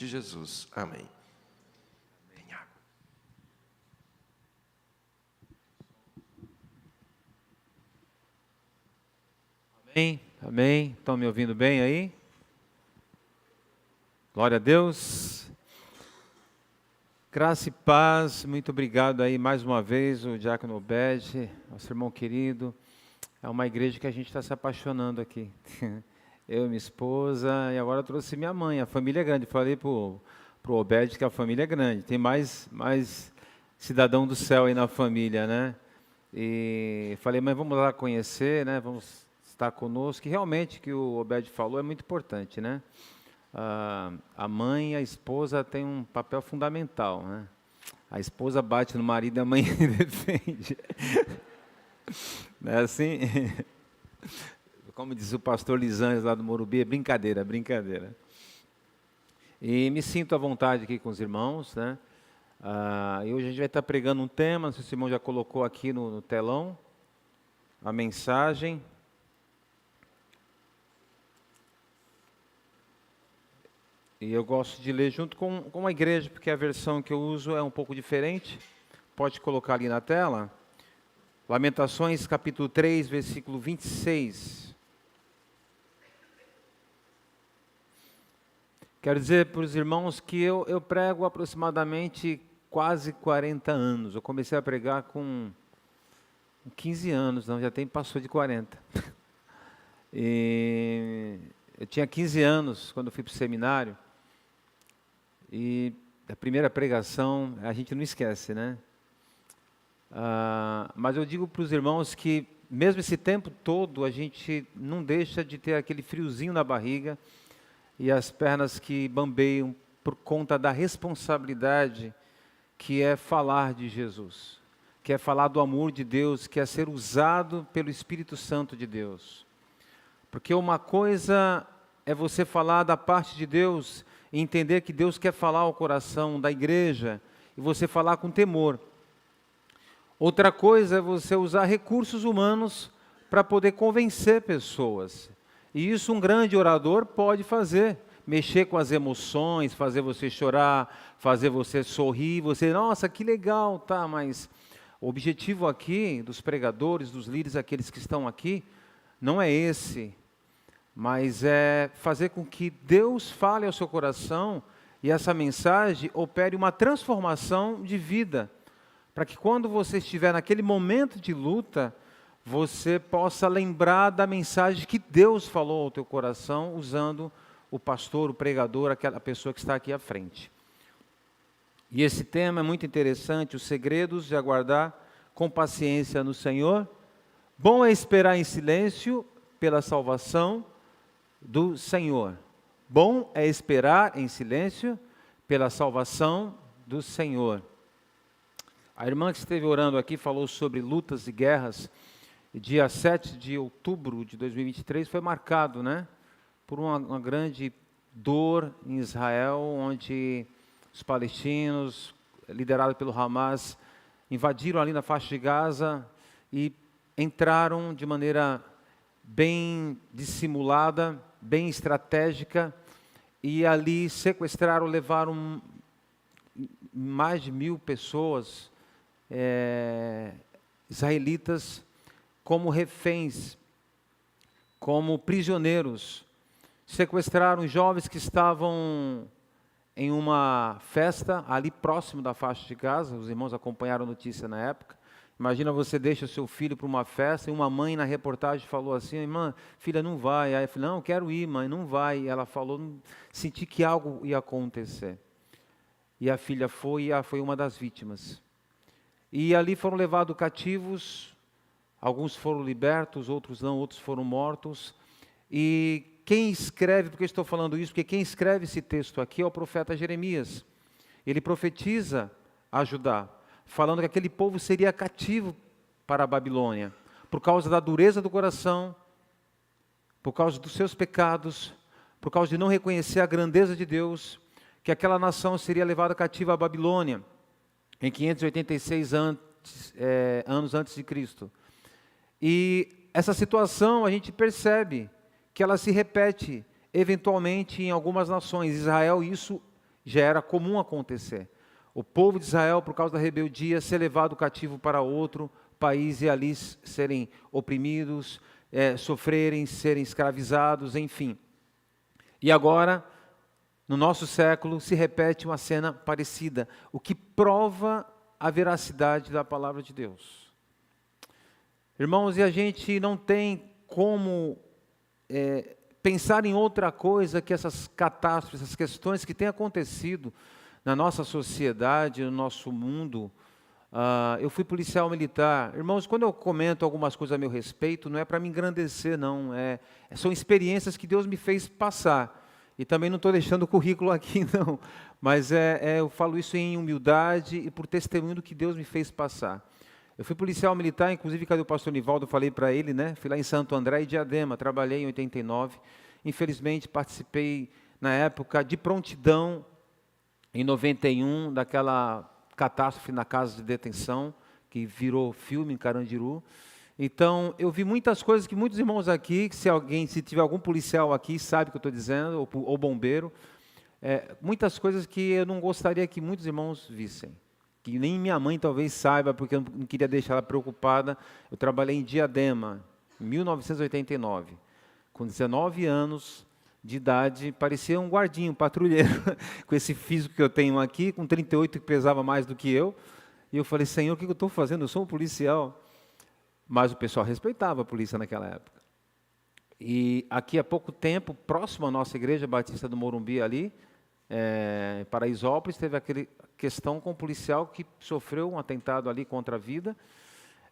de Jesus. Amém. Tem água. Amém, amém. Estão me ouvindo bem aí? Glória a Deus. Graça e paz, muito obrigado aí mais uma vez, o Diácono Obed, nosso irmão querido. É uma igreja que a gente está se apaixonando aqui. Eu e minha esposa, e agora trouxe minha mãe. A família é grande. Falei pro Obed que a família é grande. Tem mais cidadão do céu aí na família, né? E falei, mas vamos lá conhecer, né? Vamos estar conosco. E realmente, o que o Obed falou é muito importante, né? A mãe e a esposa têm um papel fundamental, né? A esposa bate no marido e a mãe defende. Não é assim? Como diz o pastor Lisanes lá do Morumbi, é brincadeira, brincadeira. E me sinto à vontade aqui com os irmãos, né? E hoje a gente vai estar pregando um tema, não sei se o irmão já colocou aqui no telão, a mensagem. E eu gosto de ler junto com a igreja, porque a versão que eu uso é um pouco diferente. Pode colocar ali na tela. Lamentações, capítulo 3, versículo 26. Quero dizer para os irmãos que eu prego aproximadamente quase 40 anos. Eu comecei a pregar com 15 anos, não, já passou de 40. E eu tinha 15 anos quando eu fui para o seminário. E a primeira pregação, a gente não esquece, né? Mas eu digo para os irmãos que, mesmo esse tempo todo, a gente não deixa de ter aquele friozinho na barriga e as pernas que bambeiam por conta da responsabilidade que é falar de Jesus, que é falar do amor de Deus, que é ser usado pelo Espírito Santo de Deus. Porque uma coisa é você falar da parte de Deus e entender que Deus quer falar ao coração da igreja e você falar com temor. Outra coisa é você usar recursos humanos para poder convencer pessoas. E isso um grande orador pode fazer. Mexer com as emoções, fazer você chorar, fazer você sorrir, nossa, que legal, tá, mas o objetivo aqui dos pregadores, dos líderes, aqueles que estão aqui, não é esse, mas é fazer com que Deus fale ao seu coração e essa mensagem opere uma transformação de vida, para que quando você estiver naquele momento de luta, você possa lembrar da mensagem que Deus falou ao teu coração, usando o pastor, o pregador, aquela pessoa que está aqui à frente. E esse tema é muito interessante, os segredos de aguardar com paciência no Senhor. Bom é esperar em silêncio pela salvação do Senhor. Bom é esperar em silêncio pela salvação do Senhor. A irmã que esteve orando aqui falou sobre lutas e guerras. Dia 7 de outubro de 2023 foi marcado, né, por uma grande dor em Israel, onde os palestinos, liderados pelo Hamas, invadiram ali na faixa de Gaza e entraram de maneira bem dissimulada, bem estratégica, e ali sequestraram, levaram mais de 1.000 pessoas, israelitas, como reféns, como prisioneiros. Sequestraram jovens que estavam em uma festa ali próximo da faixa de Gaza. Os irmãos acompanharam a notícia na época. Imagina, você deixa o seu filho para uma festa e uma mãe na reportagem falou assim: irmã, filha, não vai. Aí eu falei: não, quero ir, mãe, não vai. E ela falou, senti que algo ia acontecer. E a filha foi, e foi uma das vítimas. E ali foram levados cativos. Alguns foram libertos, outros não, outros foram mortos. E quem escreve, porque eu estou falando isso, porque quem escreve esse texto aqui é o profeta Jeremias. Ele profetiza a Judá, falando que aquele povo seria cativo para a Babilônia, por causa da dureza do coração, por causa dos seus pecados, por causa de não reconhecer a grandeza de Deus, que aquela nação seria levada cativa à Babilônia, em 586 anos antes de Cristo. E essa situação a gente percebe que ela se repete eventualmente em algumas nações. Israel, isso já era comum acontecer. O povo de Israel, por causa da rebeldia, ser levado cativo para outro país e ali serem oprimidos, sofrerem, serem escravizados, enfim. E agora, no nosso século, se repete uma cena parecida, o que prova a veracidade da palavra de Deus. Irmãos, e a gente não tem como pensar em outra coisa que essas catástrofes, essas questões que têm acontecido na nossa sociedade, no nosso mundo. Eu fui policial militar. Irmãos, quando eu comento algumas coisas a meu respeito, não é para me engrandecer, não. São experiências que Deus me fez passar. E também não estou deixando o currículo aqui, não. Mas eu falo isso em humildade e por testemunho do que Deus me fez passar. Eu fui policial militar, inclusive, cadê o pastor Nivaldo? Eu falei para ele, né? Fui lá em Santo André e Diadema, trabalhei em 89. Infelizmente, participei, na época, de prontidão, em 91, daquela catástrofe na casa de detenção, que virou filme em Carandiru. Então, eu vi muitas coisas que muitos irmãos aqui, se tiver algum policial aqui, sabe o que eu estou dizendo, ou bombeiro, muitas coisas que eu não gostaria que muitos irmãos vissem. Que nem minha mãe talvez saiba, porque eu não queria deixar ela preocupada. Eu trabalhei em Diadema, em 1989. Com 19 anos de idade, parecia um guardinha, um patrulheiro, com esse físico que eu tenho aqui, com 38 que pesava mais do que eu. E eu falei, Senhor, o que eu estou fazendo? Eu sou um policial. Mas o pessoal respeitava a polícia naquela época. E aqui há pouco tempo, próximo à nossa igreja Batista do Morumbi ali, Paraisópolis, teve aquela questão com um policial que sofreu um atentado ali contra a vida,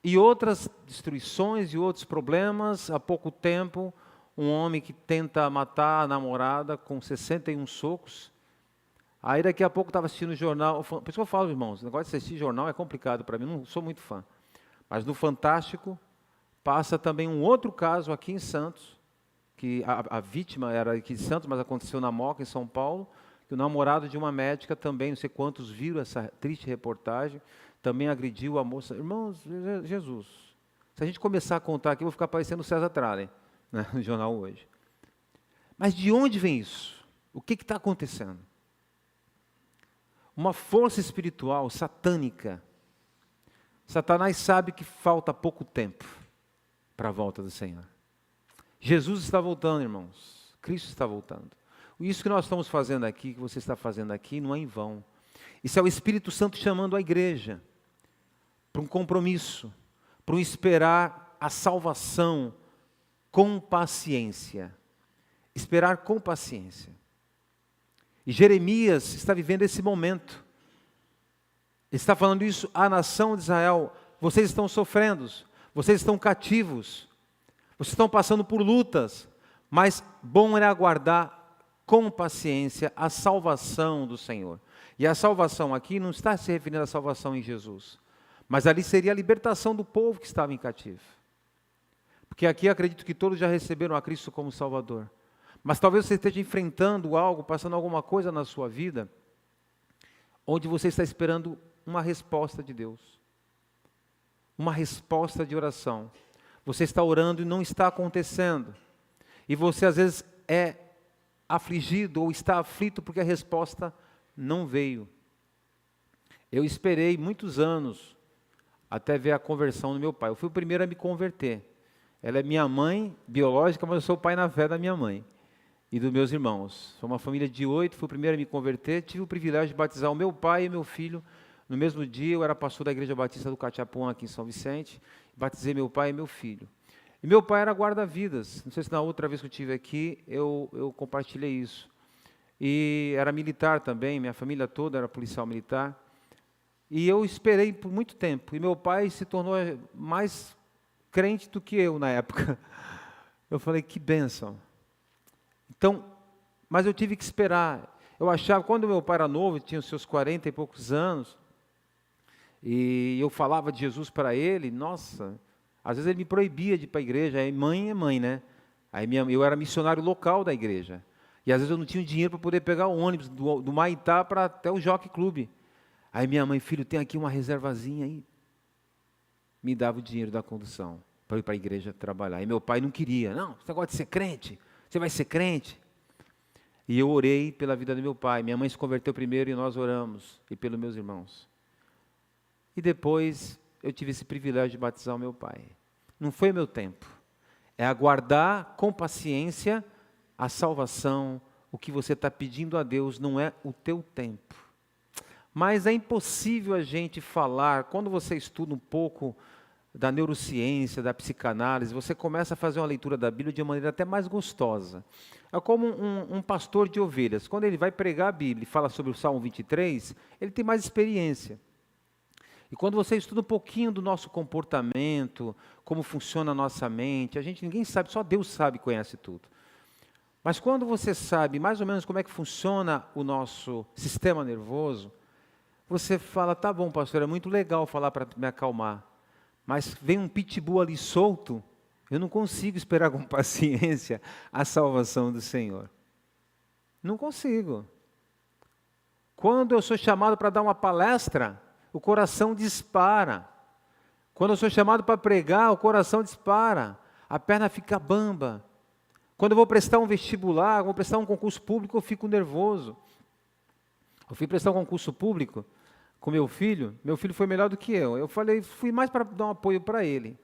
e outras destruições e outros problemas. Há pouco tempo, um homem que tenta matar a namorada com 61 socos. Aí daqui a pouco estava assistindo o jornal, por isso que eu falo, irmãos, o negócio de assistir jornal é complicado para mim, não sou muito fã. Mas no Fantástico, passa também um outro caso aqui em Santos, que a vítima era aqui de Santos, mas aconteceu na Moca, em São Paulo, que o namorado de uma médica também, não sei quantos viram essa triste reportagem, também agrediu a moça. Irmãos, Jesus, se a gente começar a contar aqui, eu vou ficar parecendo o César Trallen, né, no jornal hoje. Mas de onde vem isso? O que está acontecendo? Uma força espiritual satânica. Satanás sabe que falta pouco tempo para a volta do Senhor. Jesus está voltando, irmãos. Cristo está voltando. Isso que nós estamos fazendo aqui, que você está fazendo aqui, não é em vão. Isso é o Espírito Santo chamando a igreja para um compromisso, para um esperar a salvação com paciência. Esperar com paciência. E Jeremias está vivendo esse momento. Ele está falando isso à nação de Israel. Vocês estão sofrendo, vocês estão cativos, vocês estão passando por lutas, mas bom é aguardar com paciência a salvação do Senhor. E a salvação aqui não está se referindo à salvação em Jesus, mas ali seria a libertação do povo que estava em cativo. Porque aqui acredito que todos já receberam a Cristo como Salvador. Mas talvez você esteja enfrentando algo, passando alguma coisa na sua vida, onde você está esperando uma resposta de Deus. Uma resposta de oração. Você está orando e não está acontecendo. E você às vezes é afligido ou está aflito porque a resposta não veio. Eu esperei muitos anos até ver a conversão do meu pai. Eu fui o primeiro a me converter. Ela é minha mãe biológica, mas eu sou o pai na fé da minha mãe e dos meus irmãos. Sou uma família de 8, fui o primeiro a me converter. Tive o privilégio de batizar o meu pai e meu filho. No mesmo dia, eu era pastor da Igreja Batista do Cachapuã, aqui em São Vicente. Batizei meu pai e meu filho. E meu pai era guarda-vidas. Não sei se na outra vez que eu estive aqui, eu compartilhei isso. E era militar também, minha família toda era policial militar. E eu esperei por muito tempo. E meu pai se tornou mais crente do que eu na época. Eu falei, que bênção. Então, mas eu tive que esperar. Eu achava, quando meu pai era novo, tinha os seus 40 e poucos anos, e eu falava de Jesus para ele, nossa, às vezes ele me proibia de ir para a igreja. Aí mãe é mãe, né? Aí eu era missionário local da igreja. E às vezes eu não tinha dinheiro para poder pegar o ônibus do Maitá para até o Jockey Club. Aí minha mãe, filho, tem aqui uma reservazinha aí. Me dava o dinheiro da condução para ir para a igreja trabalhar. E meu pai não queria. Não, você gosta de ser crente? Você vai ser crente? E eu orei pela vida do meu pai. Minha mãe se converteu primeiro e nós oramos, e pelos meus irmãos. E depois eu tive esse privilégio de batizar o meu pai. Não foi o meu tempo. É aguardar com paciência a salvação. O que você está pedindo a Deus não é o teu tempo. Mas é impossível a gente falar, quando você estuda um pouco da neurociência, da psicanálise, você começa a fazer uma leitura da Bíblia de uma maneira até mais gostosa. É como um pastor de ovelhas. Quando ele vai pregar a Bíblia e fala sobre o Salmo 23, ele tem mais experiência. E quando você estuda um pouquinho do nosso comportamento, como funciona a nossa mente, ninguém sabe, só Deus sabe e conhece tudo. Mas quando você sabe mais ou menos como é que funciona o nosso sistema nervoso, você fala, tá bom, pastor, é muito legal falar para me acalmar, mas vem um pitbull ali solto, eu não consigo esperar com paciência a salvação do Senhor. Não consigo. Quando eu sou chamado para dar uma palestra, o coração dispara. Quando eu sou chamado para pregar, o coração dispara. A perna fica bamba. Quando eu vou prestar um vestibular, vou prestar um concurso público, eu fico nervoso. Eu fui prestar um concurso público com meu filho foi melhor do que eu. Eu fui mais para dar um apoio para ele.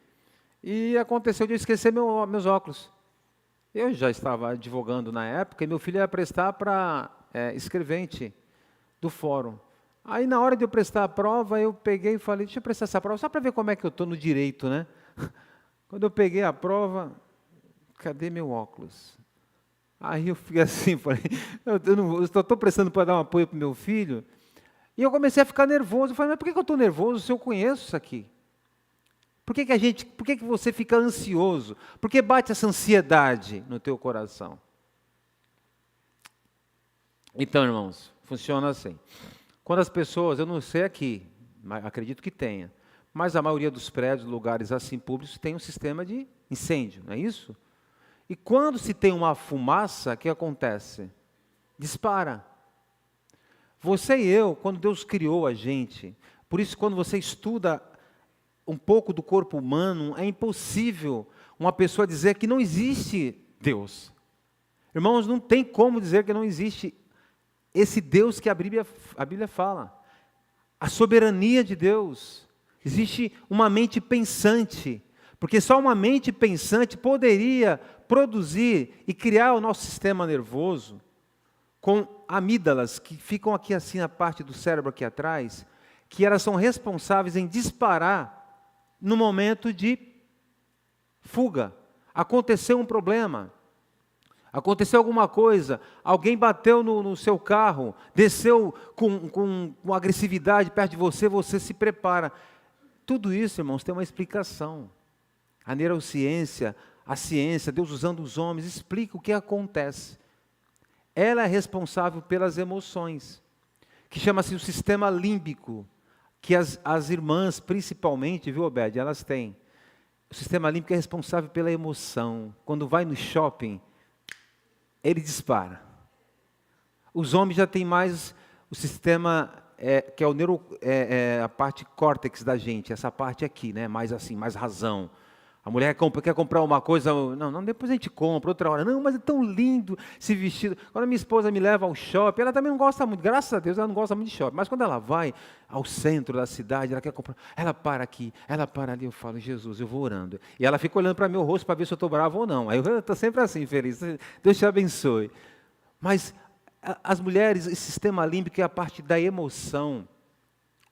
E aconteceu de eu esquecer meus óculos. Eu já estava advogando na época e meu filho ia prestar para escrevente do fórum. Aí na hora de eu prestar a prova, eu peguei e falei, deixa eu prestar essa prova, só para ver como é que eu estou no direito, né? Quando eu peguei a prova, cadê meu óculos? Aí eu fiquei assim, falei, eu estou prestando para dar um apoio para o meu filho, e eu comecei a ficar nervoso. Eu falei, mas por que eu estou nervoso se eu conheço isso aqui? Por que você fica ansioso? Por que bate essa ansiedade no teu coração? Então, irmãos, funciona assim. Quando as pessoas, eu não sei aqui, mas acredito que tenha, mas a maioria dos prédios, lugares assim públicos, tem um sistema de incêndio, não é isso? E quando se tem uma fumaça, o que acontece? Dispara. Você e eu, quando Deus criou a gente, por isso quando você estuda um pouco do corpo humano, é impossível uma pessoa dizer que não existe Deus. Irmãos, não tem como dizer que não existe esse Deus que a Bíblia fala. A soberania de Deus. Existe uma mente pensante, porque só uma mente pensante poderia produzir e criar o nosso sistema nervoso com amígdalas que ficam aqui assim na parte do cérebro aqui atrás, que elas são responsáveis em disparar no momento de fuga. Aconteceu um problema, aconteceu alguma coisa, alguém bateu no seu carro, desceu com agressividade perto de você, você se prepara. Tudo isso, irmãos, tem uma explicação. A neurociência, a ciência, Deus usando os homens, explica o que acontece. Ela é responsável pelas emoções, que chama-se o sistema límbico, que as irmãs, principalmente, viu, Obed, elas têm. O sistema límbico é responsável pela emoção. Quando vai no shopping, ele dispara. Os homens já têm mais o sistema, que é a parte córtex da gente, essa parte aqui, né? Mais assim, mais razão. A mulher quer comprar uma coisa, não, depois a gente compra, outra hora. Não, mas é tão lindo esse vestido. Quando a minha esposa me leva ao shopping, ela também não gosta muito, graças a Deus ela não gosta muito de shopping. Mas quando ela vai ao centro da cidade, ela quer comprar, ela para aqui, ela para ali, eu falo, Jesus, eu vou orando. E ela fica olhando para meu rosto para ver se eu estou bravo ou não. Aí eu estou sempre assim, feliz, Deus te abençoe. Mas as mulheres, esse sistema límbico é a parte da emoção,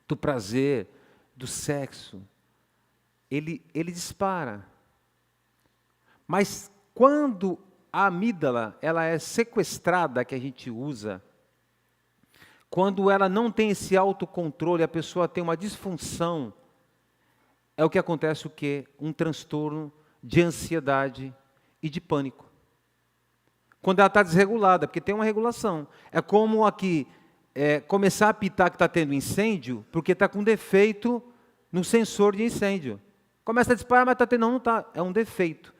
do prazer, do sexo. Ele dispara. Mas quando a amígdala ela é sequestrada, que a gente usa, quando ela não tem esse autocontrole, a pessoa tem uma disfunção, é o que acontece o quê? Um transtorno de ansiedade e de pânico. Quando ela está desregulada, porque tem uma regulação. É como aqui, começar a apitar que está tendo incêndio, porque está com defeito no sensor de incêndio. Começa a disparar, mas está tendo, não está, é um defeito.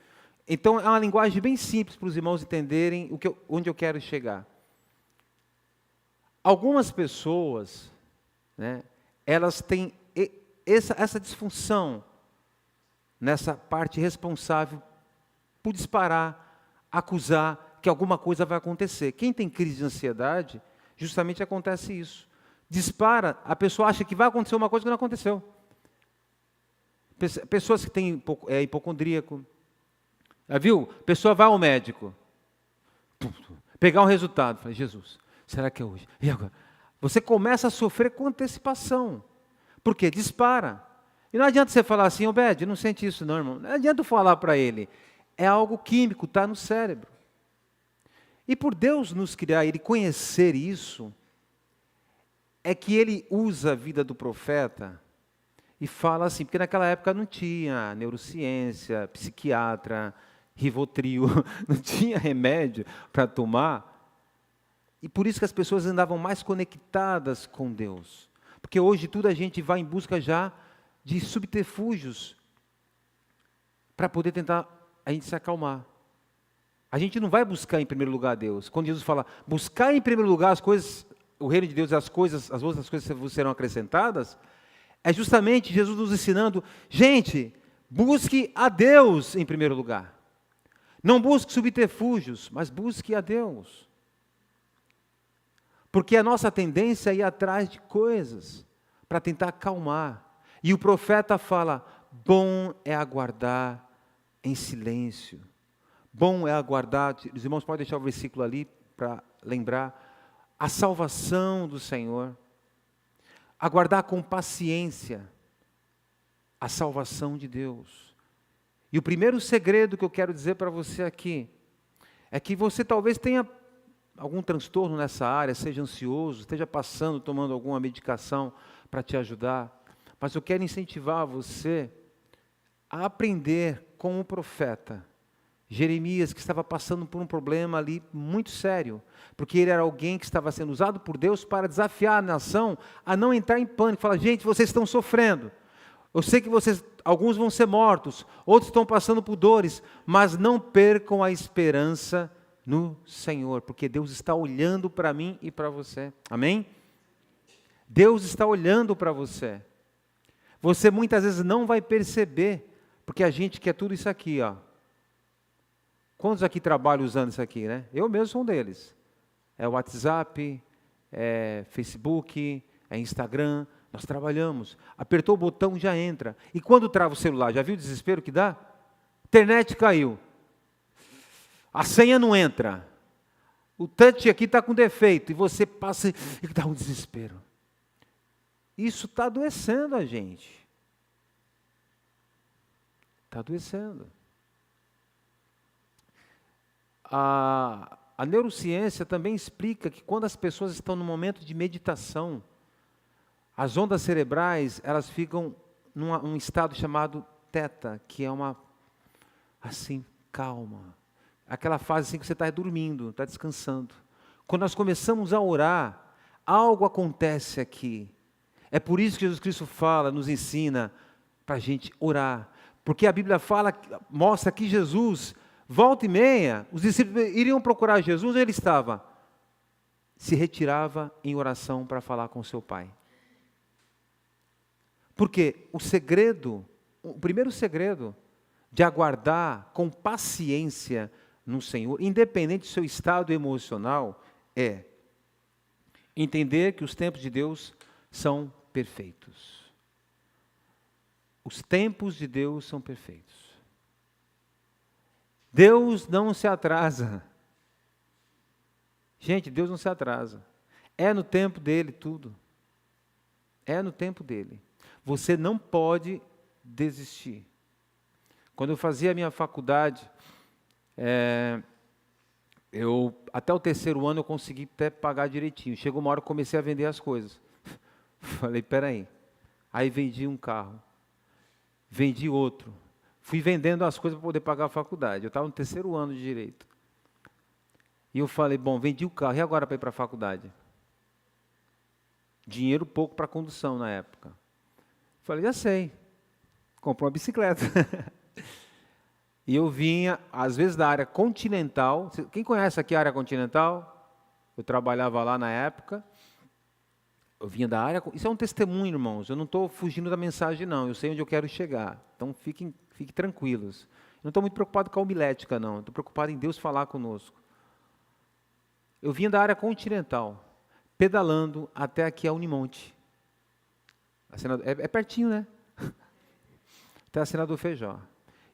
Então, é uma linguagem bem simples para os irmãos entenderem onde eu quero chegar. Algumas pessoas, né, elas têm essa disfunção nessa parte responsável por disparar, acusar, que alguma coisa vai acontecer. Quem tem crise de ansiedade, justamente acontece isso. Dispara, a pessoa acha que vai acontecer uma coisa que não aconteceu. Pessoas que têm hipocondríaco, já viu? A pessoa vai ao médico, pegar um resultado, fala, Jesus, será que é hoje? E agora? Você começa a sofrer com antecipação. Por quê? Dispara. E não adianta você falar assim, Obed, não sente isso não, irmão. Não adianta eu falar para ele. É algo químico, está no cérebro. E por Deus nos criar, Ele conhecer isso, é que Ele usa a vida do profeta e fala assim, porque naquela época não tinha neurociência, psiquiatra, Rivotril, não tinha remédio para tomar. E por isso que as pessoas andavam mais conectadas com Deus. Porque hoje tudo a gente vai em busca já de subterfúgios para poder tentar a gente se acalmar. A gente não vai buscar em primeiro lugar Deus. Quando Jesus fala, buscar em primeiro lugar as coisas, o reino de Deus e as outras coisas serão acrescentadas, é justamente Jesus nos ensinando, gente, busque a Deus em primeiro lugar. Não busque subterfúgios, mas busque a Deus. Porque a nossa tendência é ir atrás de coisas para tentar acalmar. E o profeta fala, bom é aguardar em silêncio. Bom é aguardar, os irmãos podem deixar o versículo ali para lembrar, a salvação do Senhor. Aguardar com paciência a salvação de Deus. E o primeiro segredo que eu quero dizer para você aqui, é que você talvez tenha algum transtorno nessa área, seja ansioso, esteja passando, tomando alguma medicação para te ajudar, mas eu quero incentivar você a aprender com o profeta Jeremias, que estava passando por um problema ali muito sério, porque ele era alguém que estava sendo usado por Deus para desafiar a nação a não entrar em pânico. Fala, gente, vocês estão sofrendo, eu sei que alguns vão ser mortos, outros estão passando por dores, mas não percam a esperança no Senhor, porque Deus está olhando para mim e para você, amém? Deus está olhando para você. Você muitas vezes não vai perceber, porque a gente quer tudo isso aqui, ó. Quantos aqui trabalham usando isso aqui, né? Eu mesmo sou um deles. É WhatsApp, é Facebook, é Instagram, nós trabalhamos. Apertou o botão, já entra. E quando trava o celular, já viu o desespero que dá? Internet caiu. A senha não entra. O touch aqui está com defeito. E você passa e dá um desespero. Isso está adoecendo a gente. Está adoecendo. A neurociência também explica que quando as pessoas estão no momento de meditação, as ondas cerebrais, elas ficam num estado chamado teta, que é uma, assim, calma. Aquela fase assim que você está dormindo, está descansando. Quando nós começamos a orar, algo acontece aqui. É por isso que Jesus Cristo fala, nos ensina para a gente orar. Porque a Bíblia fala, mostra que Jesus, volta e meia, os discípulos iriam procurar Jesus, ele estava, se retirava em oração para falar com seu Pai. Porque o primeiro segredo de aguardar com paciência no Senhor, independente do seu estado emocional, é entender que os tempos de Deus são perfeitos. Os tempos de Deus são perfeitos. Deus não se atrasa. Gente, Deus não se atrasa. É no tempo dele tudo. É no tempo dele. Você não pode desistir. Quando eu fazia a minha faculdade, até o terceiro ano eu consegui até pagar direitinho. Chegou uma hora que eu comecei a vender as coisas. Falei, peraí. Aí vendi um carro. Vendi outro. Fui vendendo as coisas para poder pagar a faculdade. Eu estava no terceiro ano de Direito. E eu falei, bom, vendi o carro. E agora para ir para a faculdade? Dinheiro pouco para condução na época. Falei, já sei. Comprei uma bicicleta. E eu vinha, às vezes, da área continental. Quem conhece aqui a área continental? Eu trabalhava lá na época. Eu vinha da área... Isso é um testemunho, irmãos. Eu não estou fugindo da mensagem, não. Eu sei onde eu quero chegar. Então, fiquem tranquilos. Eu não estou muito preocupado com a homilética, não. Estou preocupado em Deus falar conosco. Eu vinha da área continental, pedalando até aqui a Unimonte. É pertinho, né? Até a Senador Feijó.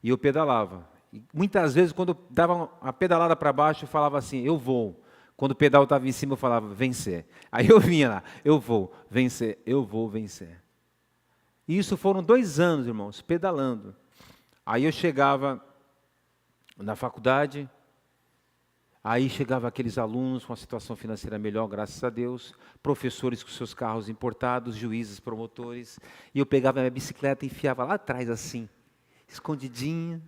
E eu pedalava. E muitas vezes, quando eu dava a pedalada para baixo, eu falava assim, eu vou. Quando o pedal estava em cima, eu falava, vencer. Aí eu vinha lá, eu vou vencer, eu vou vencer. E isso foram 2 anos, irmãos, pedalando. Aí eu chegava na faculdade, aí chegava aqueles alunos com a situação financeira melhor, graças a Deus, professores com seus carros importados, juízes, promotores, e eu pegava a minha bicicleta e enfiava lá atrás assim, escondidinha,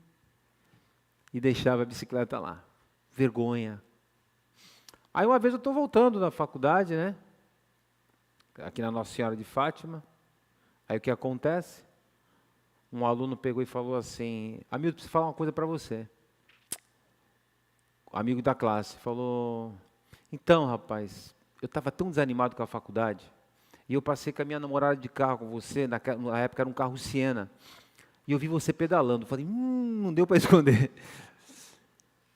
e deixava a bicicleta lá. Vergonha. Aí uma vez eu estou voltando da faculdade, né? Aqui na Nossa Senhora de Fátima. Aí o que acontece? Um aluno pegou e falou assim, amigo, preciso falar uma coisa para você. O amigo da classe falou, então rapaz, eu estava tão desanimado com a faculdade, e eu passei com a minha namorada de carro com você, na época era um carro Siena, e eu vi você pedalando, eu falei, não deu para esconder.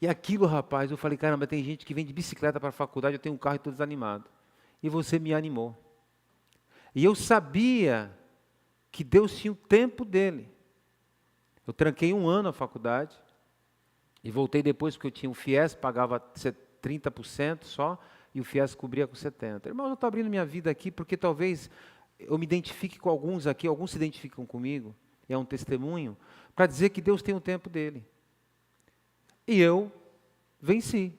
E aquilo, rapaz, eu falei, caramba, tem gente que vem de bicicleta para a faculdade, eu tenho um carro e estou desanimado. E você me animou. E eu sabia que Deus tinha o tempo dele. Eu tranquei 1 ano a faculdade, e voltei depois porque eu tinha o FIES, pagava 30% só, e o FIES cobria com 70%. Irmão, eu estou abrindo minha vida aqui porque talvez eu me identifique com alguns aqui, alguns se identificam comigo, e é um testemunho, para dizer que Deus tem o tempo dele. E eu venci,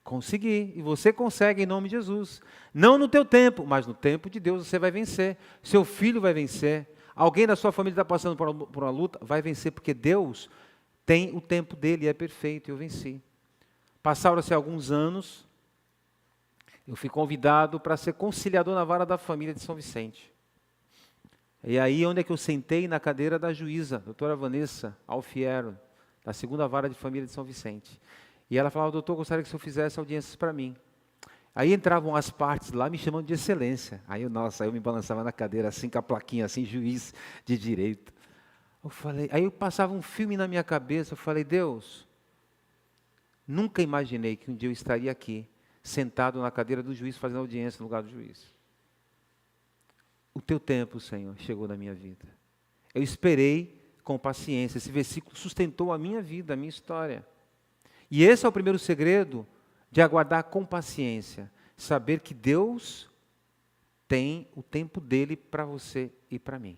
consegui, e você consegue em nome de Jesus. Não no teu tempo, mas no tempo de Deus você vai vencer. Seu filho vai vencer. Alguém da sua família está passando por uma luta, vai vencer, porque Deus tem o tempo dele e é perfeito, e eu venci. Passaram-se alguns anos, eu fui convidado para ser conciliador na vara da família de São Vicente. E aí, onde é que eu sentei? Na cadeira da juíza, doutora Vanessa Alfiero, da 2ª vara de família de São Vicente. E ela falava, doutor, gostaria que o senhor fizesse audiências para mim. Aí entravam as partes lá me chamando de excelência. Aí eu me balançava na cadeira assim, com a plaquinha assim, juiz de direito. Aí eu passava um filme na minha cabeça, eu falei, Deus, nunca imaginei que um dia eu estaria aqui, sentado na cadeira do juiz, fazendo audiência no lugar do juiz. O teu tempo, Senhor, chegou na minha vida. Eu esperei com paciência, esse versículo sustentou a minha vida, a minha história. E esse é o primeiro segredo de aguardar com paciência, saber que Deus tem o tempo dele para você e para mim.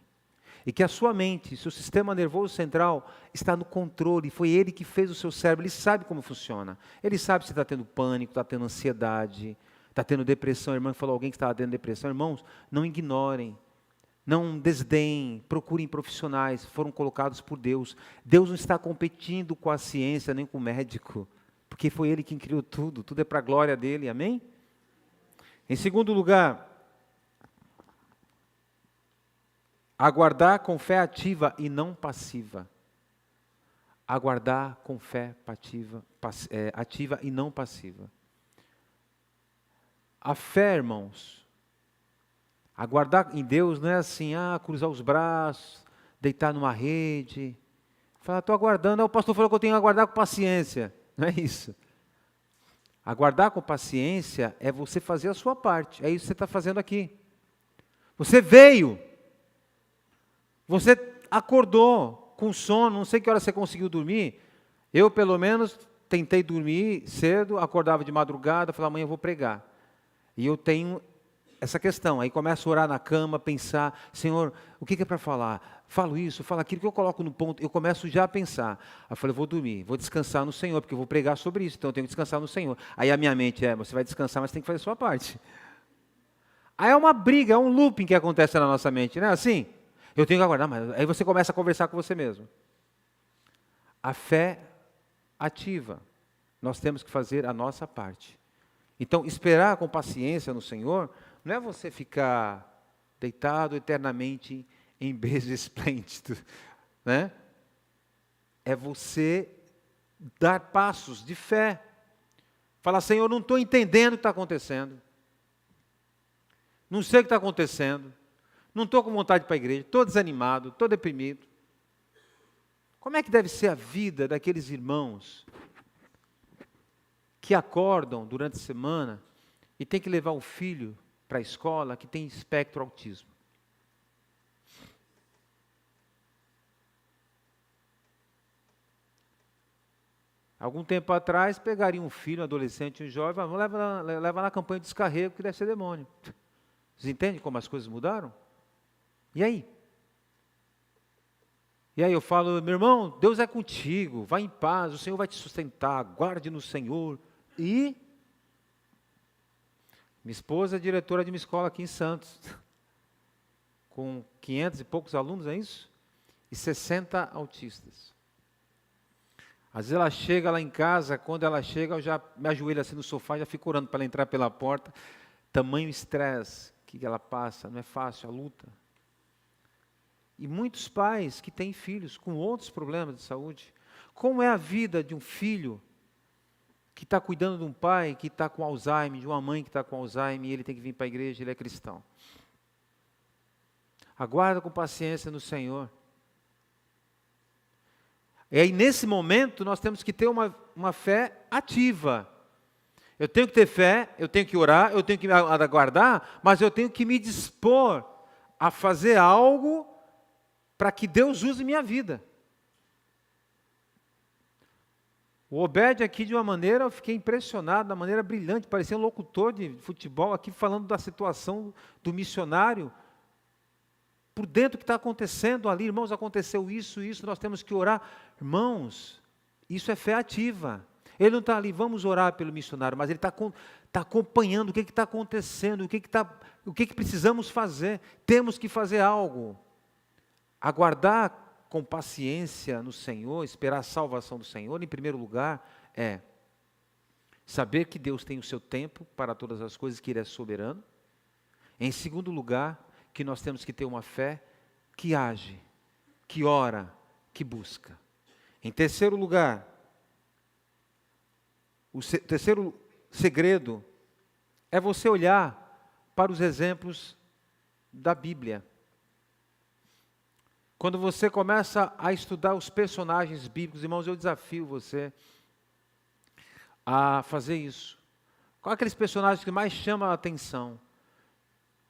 E que a sua mente, seu sistema nervoso central está no controle, foi ele que fez o seu cérebro, ele sabe como funciona. Ele sabe se está tendo pânico, está tendo ansiedade, está tendo depressão. A irmã falou, alguém que estava tendo depressão. Irmãos, não ignorem, não desdeem, procurem profissionais, foram colocados por Deus. Deus não está competindo com a ciência, nem com o médico, porque foi ele quem criou tudo, tudo é para a glória dele, amém? Em segundo lugar, aguardar com fé ativa e não passiva. Aguardar com fé ativa e não passiva. A fé, irmãos, aguardar em Deus não é assim, cruzar os braços, deitar numa rede, falar, estou aguardando, o pastor falou que eu tenho que aguardar com paciência. Não é isso. Aguardar com paciência é você fazer a sua parte, é isso que você está fazendo aqui. Você veio, você acordou com sono, não sei que hora você conseguiu dormir, eu pelo menos tentei dormir cedo, acordava de madrugada, falava, amanhã eu vou pregar. E eu tenho essa questão, aí começo a orar na cama, pensar, Senhor, o que é para falar? Falo isso, falo aquilo que eu coloco no ponto, eu começo já a pensar. Aí eu falei, vou dormir, vou descansar no Senhor, porque eu vou pregar sobre isso, então eu tenho que descansar no Senhor. Aí a minha mente você vai descansar, mas tem que fazer a sua parte. Aí é uma briga, é um looping que acontece na nossa mente, não é assim? Eu tenho que aguardar, mas aí você começa a conversar com você mesmo. A fé ativa, nós temos que fazer a nossa parte. Então, esperar com paciência no Senhor, não é você ficar deitado eternamente em berço esplêndido, né? É você dar passos de fé. Falar, Senhor, não estou entendendo o que está acontecendo. Não sei o que está acontecendo. Não estou com vontade de ir para a igreja. Estou desanimado, estou deprimido. Como é que deve ser a vida daqueles irmãos que acordam durante a semana e tem que levar o filho para a escola que tem espectro autismo. Algum tempo atrás, pegaria um filho, um adolescente, um jovem, leva na campanha de descarrego, que deve ser demônio. Vocês entendem como as coisas mudaram? E aí? E aí eu falo, meu irmão, Deus é contigo, vai em paz, o Senhor vai te sustentar, guarde no Senhor. E minha esposa é diretora de uma escola aqui em Santos, com 500 e poucos alunos, é isso? E 60 autistas. Às vezes ela chega lá em casa, quando ela chega, eu já me ajoelho assim no sofá, já fico orando para ela entrar pela porta. Tamanho estresse que ela passa, não é fácil a luta. E muitos pais que têm filhos com outros problemas de saúde. Como é a vida de um filho que está cuidando de um pai que está com Alzheimer, de uma mãe que está com Alzheimer, e ele tem que vir para a igreja, ele é cristão. Aguarda com paciência no Senhor. E aí, nesse momento, nós temos que ter uma fé ativa. Eu tenho que ter fé, eu tenho que orar, eu tenho que me aguardar, mas eu tenho que me dispor a fazer algo para que Deus use minha vida. O Obed aqui, de uma maneira, eu fiquei impressionado, de uma maneira brilhante, parecia um locutor de futebol aqui, falando da situação do missionário, por dentro do que está acontecendo ali. Irmãos, aconteceu isso, nós temos que orar. Irmãos, isso é fé ativa. Ele não está ali, vamos orar pelo missionário, mas ele está acompanhando o que está acontecendo, o que precisamos fazer. Temos que fazer algo. Aguardar com paciência no Senhor, esperar a salvação do Senhor, em primeiro lugar, é saber que Deus tem o seu tempo para todas as coisas, que Ele é soberano. Em segundo lugar, que nós temos que ter uma fé que age, que ora, que busca. Em terceiro lugar, o terceiro segredo é você olhar para os exemplos da Bíblia. Quando você começa a estudar os personagens bíblicos, irmãos, eu desafio você a fazer isso. Qual é aqueles personagens que mais chamam a atenção?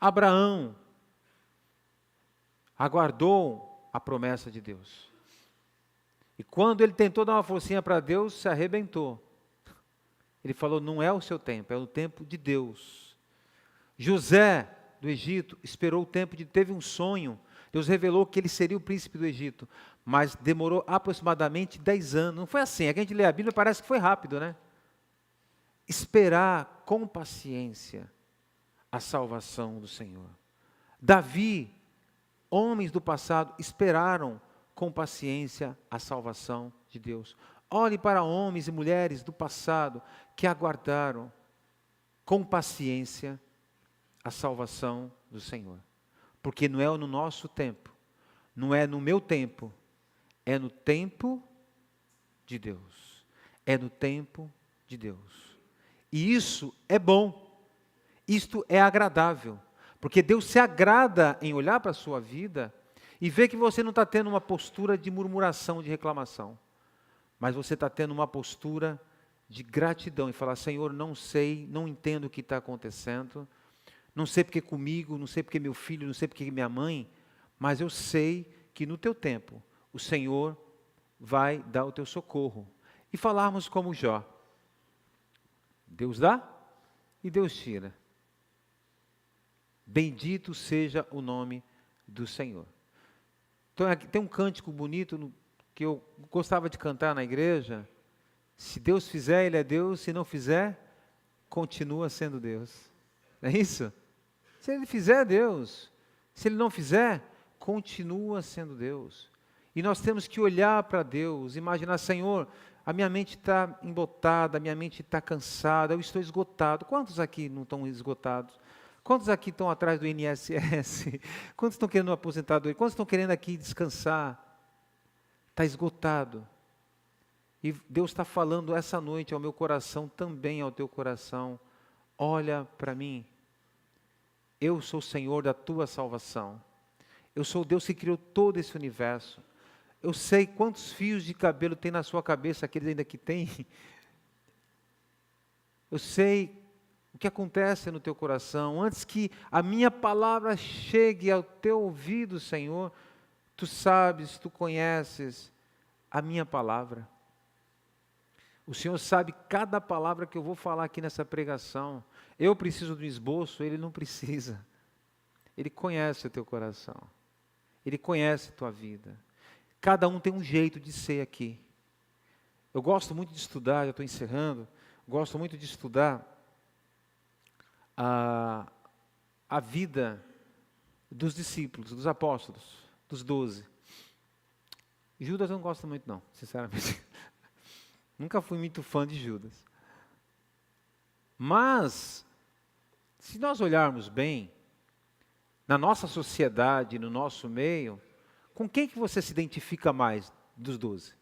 Abraão aguardou a promessa de Deus. E quando ele tentou dar uma forcinha para Deus, se arrebentou. Ele falou, não é o seu tempo, é o tempo de Deus. José, do Egito, esperou o tempo teve um sonho. Deus revelou que ele seria o príncipe do Egito, mas demorou aproximadamente 10 anos. Não foi assim, é que a gente lê a Bíblia, parece que foi rápido, né? Esperar com paciência a salvação do Senhor. Davi, homens do passado, esperaram com paciência a salvação de Deus. Olhe para homens e mulheres do passado que aguardaram com paciência a salvação do Senhor. Porque não é no nosso tempo, não é no meu tempo, é no tempo de Deus. É no tempo de Deus. E isso é bom, isto é agradável, porque Deus se agrada em olhar para a sua vida e ver que você não está tendo uma postura de murmuração, de reclamação, mas você está tendo uma postura de gratidão e falar, Senhor, não sei, não entendo o que está acontecendo, não sei porque comigo, não sei porque meu filho, não sei porque minha mãe, mas eu sei que no teu tempo o Senhor vai dar o teu socorro. E falarmos como Jó. Deus dá e Deus tira. Bendito seja o nome do Senhor. Então aqui tem um cântico bonito que eu gostava de cantar na igreja. Se Deus fizer, Ele é Deus. Se não fizer, continua sendo Deus. Não é isso? Se Ele fizer, é Deus. Se Ele não fizer, continua sendo Deus. E nós temos que olhar para Deus, imaginar, Senhor, a minha mente está embotada, a minha mente está cansada, eu estou esgotado. Quantos aqui não estão esgotados? Quantos aqui estão atrás do INSS? Quantos estão querendo uma aposentadoria? Quantos estão querendo aqui descansar? Está esgotado. E Deus está falando essa noite ao meu coração, também ao teu coração. Olha para mim. Eu sou o Senhor da tua salvação. Eu sou o Deus que criou todo esse universo. Eu sei quantos fios de cabelo tem na sua cabeça, aqueles ainda que tem. Eu sei o que acontece no teu coração. Antes que a minha palavra chegue ao teu ouvido, Senhor, tu sabes, tu conheces a minha palavra. O Senhor sabe cada palavra que eu vou falar aqui nessa pregação. Eu preciso do esboço, Ele não precisa. Ele conhece o teu coração. Ele conhece a tua vida. Cada um tem um jeito de ser aqui. Eu gosto muito de estudar, já estou encerrando, gosto muito de estudar a vida dos discípulos, dos apóstolos, dos 12. Judas eu não gosto muito não, sinceramente. Nunca fui muito fã de Judas. Mas, se nós olharmos bem, na nossa sociedade, no nosso meio, com quem que você se identifica mais dos 12?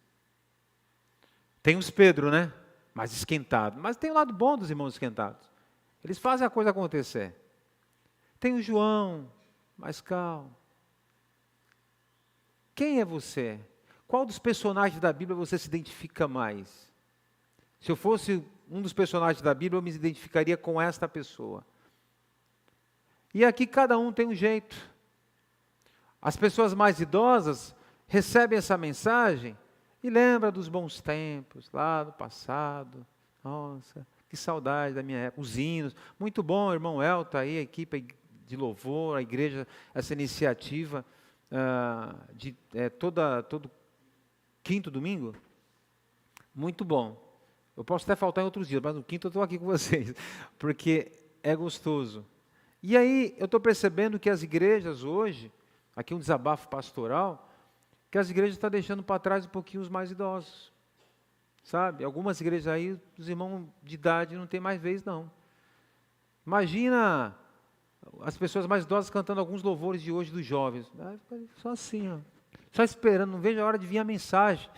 Tem os Pedro, né? Mais esquentado. Mas tem o lado bom dos irmãos esquentados. Eles fazem a coisa acontecer. Tem o João, mais calmo. Quem é você? Qual dos personagens da Bíblia você se identifica mais? Se eu fosse um dos personagens da Bíblia, eu me identificaria com esta pessoa. E aqui cada um tem um jeito. As pessoas mais idosas recebem essa mensagem e lembram dos bons tempos, lá do passado. Nossa, que saudade da minha época. Os hinos. Muito bom, irmão Elton, aí, a equipe de louvor, a igreja, essa iniciativa todo quinto domingo. Muito bom. Eu posso até faltar em outros dias, mas no quinto eu estou aqui com vocês, porque é gostoso. E aí eu estou percebendo que as igrejas hoje, aqui um desabafo pastoral, que as igrejas estão deixando para trás um pouquinho os mais idosos. Sabe? Algumas igrejas aí, os irmãos de idade não tem mais vez não. Imagina as pessoas mais idosas cantando alguns louvores de hoje dos jovens. Só assim, ó. Só esperando, não vejo a hora de vir a mensagem.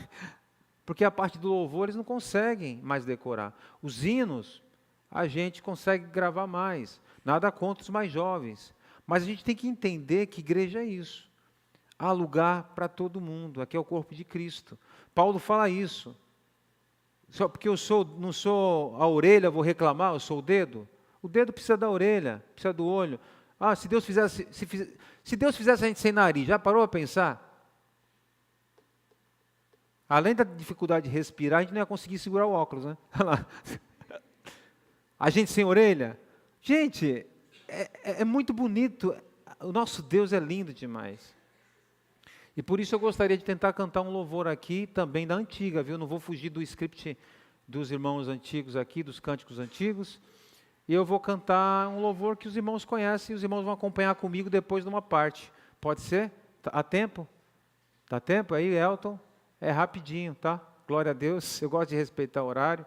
Porque a parte do louvor eles não conseguem mais decorar. Os hinos, a gente consegue gravar mais. Nada contra os mais jovens. Mas a gente tem que entender que igreja é isso. Há lugar para todo mundo. Aqui é o corpo de Cristo. Paulo fala isso. Só porque eu não sou a orelha, vou reclamar, eu sou o dedo. O dedo precisa da orelha, precisa do olho. Se Deus fizesse a gente sem nariz, já parou a pensar? Além da dificuldade de respirar, a gente não ia conseguir segurar o óculos, né? Olha lá. A gente sem orelha. Gente, é muito bonito. O nosso Deus é lindo demais. E por isso eu gostaria de tentar cantar um louvor aqui, também da antiga, viu? Não vou fugir do script dos irmãos antigos aqui, dos cânticos antigos. E eu vou cantar um louvor que os irmãos conhecem e os irmãos vão acompanhar comigo depois de uma parte. Pode ser? Há tempo? Dá tempo aí, Elton? É rapidinho, tá? Glória a Deus. Eu gosto de respeitar o horário.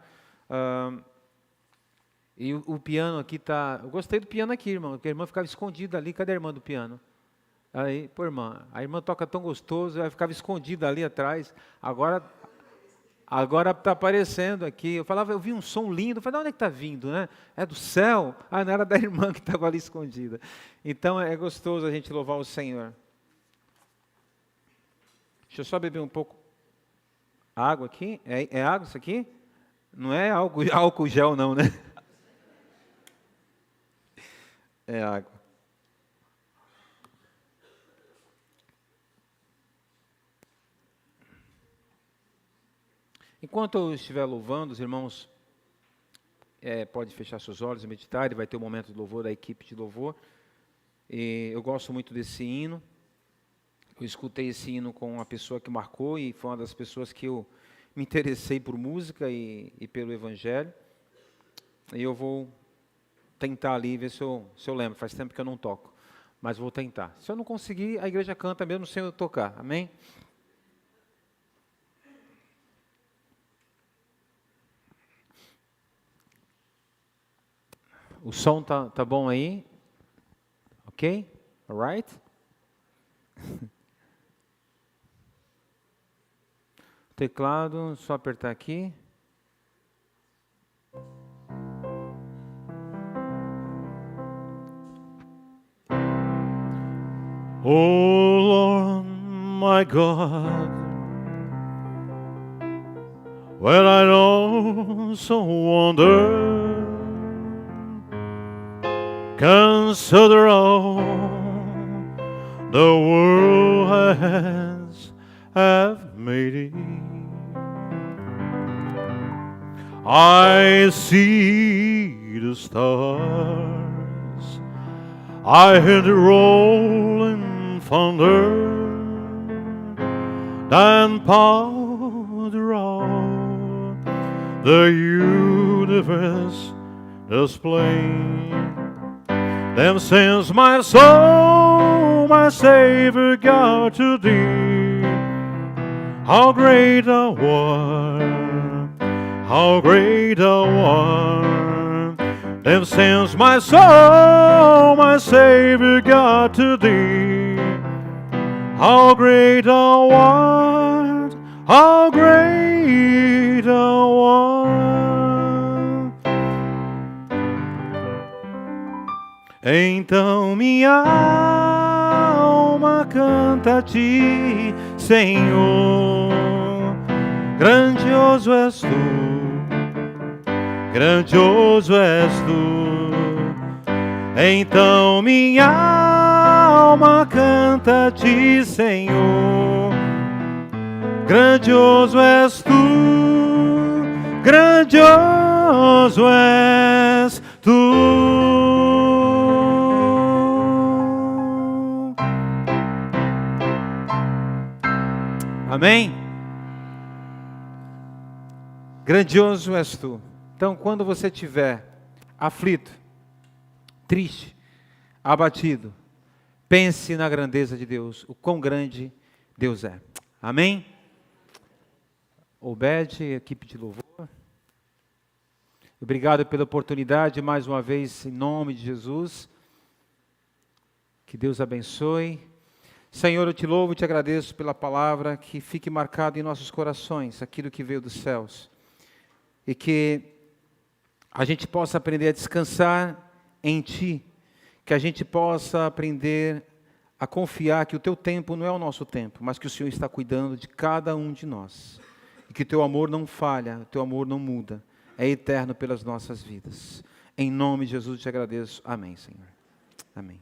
E o piano aqui tá... Eu gostei do piano aqui, irmão, porque a irmã ficava escondida ali. Cadê a irmã do piano? Aí, pô, irmã, a irmã toca tão gostoso, ela ficava escondida ali atrás. Agora está aparecendo aqui. Eu vi um som lindo. Eu falei, de onde é que está vindo, né? É do céu? Não era da irmã que estava ali escondida. Então é gostoso a gente louvar o Senhor. Deixa eu só beber um pouco água aqui. É água isso aqui? Não é álcool gel não, né? É água. Enquanto eu estiver louvando, os irmãos podem fechar seus olhos e meditar, e vai ter um momento de louvor da equipe de louvor. E eu gosto muito desse hino. Eu escutei esse hino com uma pessoa que marcou, e foi uma das pessoas que eu me interessei por música e pelo Evangelho. E eu vou tentar ali, ver se eu lembro. Faz tempo que eu não toco, mas vou tentar. Se eu não conseguir, a igreja canta mesmo sem eu tocar. Amém? O som tá bom aí? Ok? Alright? Teclado, só apertar aqui. Oh Lord, my God, when I also wonder Consider all the world has have made it. I see the stars, I hear the rolling thunder, and powder all the universe display. Then sings my soul, my Savior God, to thee. How great thou art, how great thou art. Then sings my soul, my Savior God, to thee. How great thou art, how great thou art. Então minha alma canta a ti, Senhor. Grandioso és tu, grandioso és tu. Então minha alma canta a ti, Senhor. Grandioso és tu, grandioso és tu. Amém? Grandioso és tu. Então, quando você estiver aflito, triste, abatido, pense na grandeza de Deus, o quão grande Deus é. Amém? Obed, equipe de louvor. Obrigado pela oportunidade, mais uma vez, em nome de Jesus. Que Deus abençoe. Senhor, eu te louvo e te agradeço pela palavra, que fique marcado em nossos corações, aquilo que veio dos céus. E que a gente possa aprender a descansar em Ti, que a gente possa aprender a confiar que o Teu tempo não é o nosso tempo, mas que o Senhor está cuidando de cada um de nós. E que o Teu amor não falha, o Teu amor não muda, é eterno pelas nossas vidas. Em nome de Jesus eu te agradeço. Amém, Senhor. Amém.